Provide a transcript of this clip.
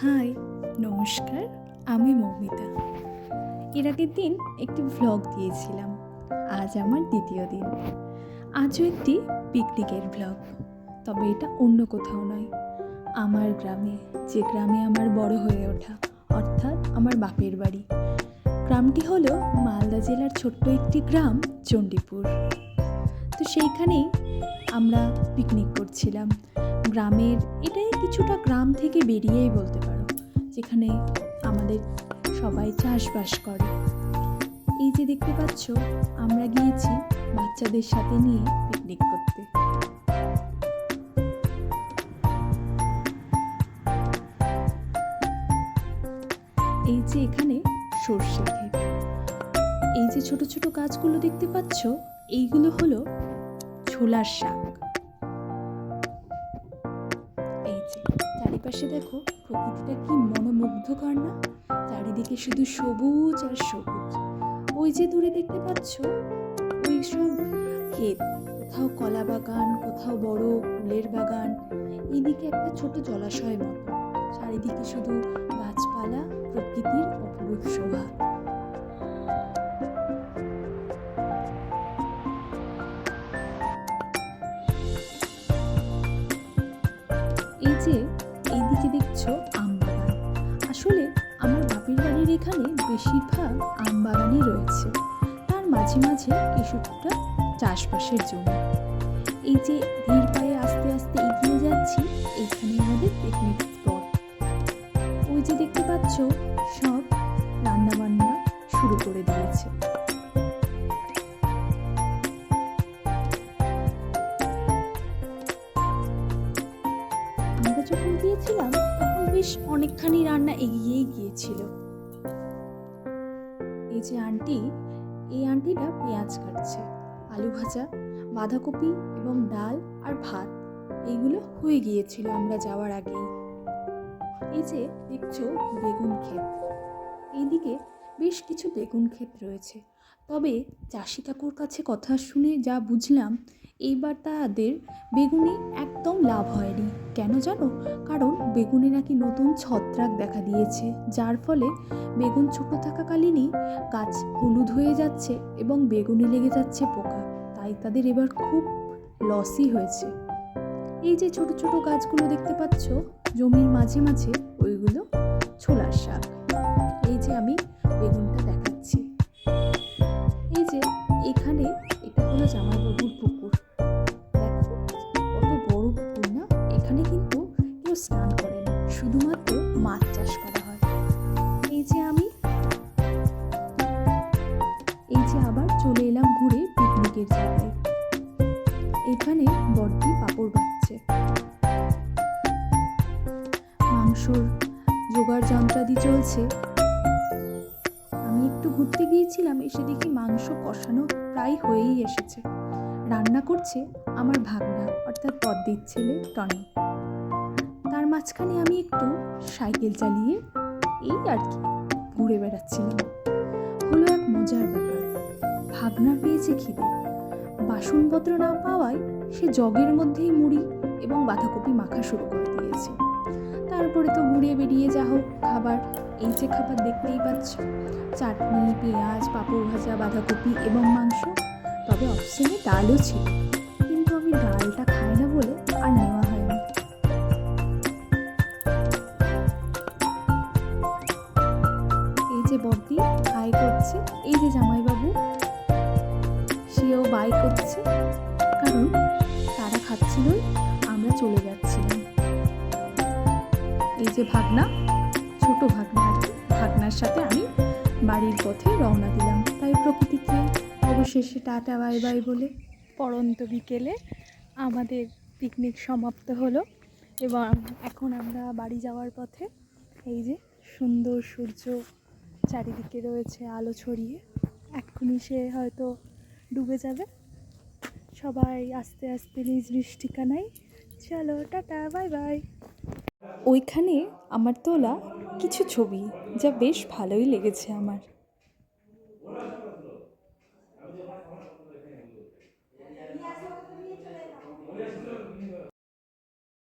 High, নমস্কার। আমি মৌমিতা। এর আগের দিন একটি ভ্লগ দিয়েছিলাম। আজ আমার দ্বিতীয় দিন। আজও একটি পিকনিকের ভ্লগ, তবে এটা অন্য কোথাও নয়, আমার গ্রামে, যে গ্রামে আমার বড় হয়ে ওঠা, অর্থাৎ আমার বাপের বাড়ি। গ্রামটি হলো মালদা জেলার ছোট্ট একটি গ্রাম, চণ্ডীপুর। তো সেইখানেই আমরা পিকনিক করছিলাম। গ্রামের এটাই কিছুটা গ্রাম থেকে বেরিয়েই বলতে পারো, যেখানে আমাদের সবাই চাষবাস করে। এই যে দেখতে পাচ্ছ, আমরা গিয়েছি বাচ্চাদের সাথে নিয়ে পিকনিক করতে। এই যে এখানে সর্ষে ক্ষেত, এই যে ছোট ছোট গাছগুলো দেখতে পাচ্ছ, এইগুলো হলো ছোলার শাক। এই যে চারিপাশে দেখো, প্রকৃতিটা কি মনোমুগ্ধকর না? চারিদিকে শুধু সবুজ আর সবুজ। ওই যে দূরে দেখতে পাচ্ছ, ওই সব ক্ষেত, কোথাও কলা বাগান, কোথাও বড় ফুলের বাগান, এইদিকে একটা ছোট জলাশয় মতো। চারিদিকে শুধু গাছপালা, প্রকৃতির অপরূপ শোভা। এই যে এইদিকে দেখছো আম বাগান। আসলে আমার বাপের বাড়ির এখানে বেশিরভাগ আম বাগানই রয়েছে, তার মাঝে মাঝে কিছুটা চাষবাসের জমি। এই যে ধীর পায়ে আস্তে আস্তে এগিয়ে যাচ্ছি, এইখানে আমাদের পিকনিক স্পট। ওই যে দেখতে পাচ্ছ, সব রান্না বান্না শুরু করে দিয়েছে। আমরা যখন গিয়েছিলাম তখন বেশ অনেকখানি রান্না এগিয়েই গিয়েছিল। এই যে আন্টি, এই আন্টিটা পেঁয়াজ কাটছে। আলু ভাজা, বাঁধাকপি এবং ডাল আর ভাত, এইগুলো হয়ে গিয়েছিল আমরা যাওয়ার আগেই। এই যে দেখছো বেগুন ক্ষেত, এইদিকে বেশ কিছু বেগুন ক্ষেত রয়েছে। তবে চাষি কাকুর কাছে কথা শুনে যা বুঝলাম, এইবার তাদের বেগুনে একদম লাভ হয়নি। কেন জানো? কারণ বেগুনে নাকি নতুন ছত্রাক দেখা দিয়েছে, যার ফলে বেগুন ছোট থাকাকালীনই গাছ হলুদ হয়ে যাচ্ছে এবং বেগুনে লেগে যাচ্ছে পোকা। তাই তাদের এবার খুব লসই হয়েছে। এই যে ছোট ছোট গাছগুলো দেখতে পাচ্ছ জমির মাঝে মাঝে, ওইগুলো ছোলার শাক। এই যে আমি বেগুনটা দেখাচ্ছি। এই যে এখানে এটা হলো জামাইবাবুর পুকুর। দেখো কত বড় পুকুর না? এখানে কিন্তু কেউ স্নান করে না, শুধুমাত্র মাছ চাষ করা হয়। এই যে আবার চলে এলাম ঘুরে পিকনিকের জায়গায়। এখানে বড়দি পাঁপড় ভাজছে। মাংসর জোগাড় যন্ত্রাদি চলছে। আমি একটু ঘুরতে গিয়েছিলাম, এসে দেখি মাংস কষানো প্রায় হয়েই এসেছে। রান্না করছে আমার ভাগনা, অর্থাৎ বড়দির ছেলে টনি। তার মাঝখানে আমি একটু সাইকেল চালিয়ে এই আর কি ঘুরে বেড়াচ্ছিলাম। হলো এক মজার ব্যাপার, ভাগনার পেয়েছে খিদে। বাসনপত্র না পাওয়ায় সে জগের মধ্যেই মুড়ি এবং বাঁধাকপি মাখা শুরু করে দিয়েছে। তারপরে তো ঘুরে বেরিয়ে যা হোক খাবার। এই যে খাবার দেখতেই পাচ্ছ, চাটনি, পেঁয়াজ, পাঁপড় ভাজা, বাঁধাকপি এবং মাংস। তবে অপশনে ডালও ছিল, কিন্তু আমি ডালটা খাই না বলে আর নেওয়া হয়নি। এই যে বড়দি হাই করছে, এই যে জামাইবাবু, সেও বাই করছে, কারণ তারা খাচ্ছিলই, আমরা চলে যাচ্ছিলাম। এই যে ভাগনা, ছোট ভাগনা আর কি, ভাগনার সাথে আমি বাড়ির পথে রওনা দিলাম। তাই প্রকৃতিকে অবশেষে টাটা বাই বাই বলে পড়ন্ত বিকেলে আমাদের পিকনিক সমাপ্ত হলো এবং এখন আমরা বাড়ি যাওয়ার পথে। এই যে সুন্দর সূর্য চারিদিকে রয়েছে আলো ছড়িয়ে, এক্ষুনি সে হয়তো ডুবে যাবে। সবাই আস্তে আস্তে নিজ নিজ ঠিকানায়। চলো টাটা বাই বাই। ওইখানে আমার তোলা কিছু ছবি, যা বেশ ভালোই লেগেছে আমার।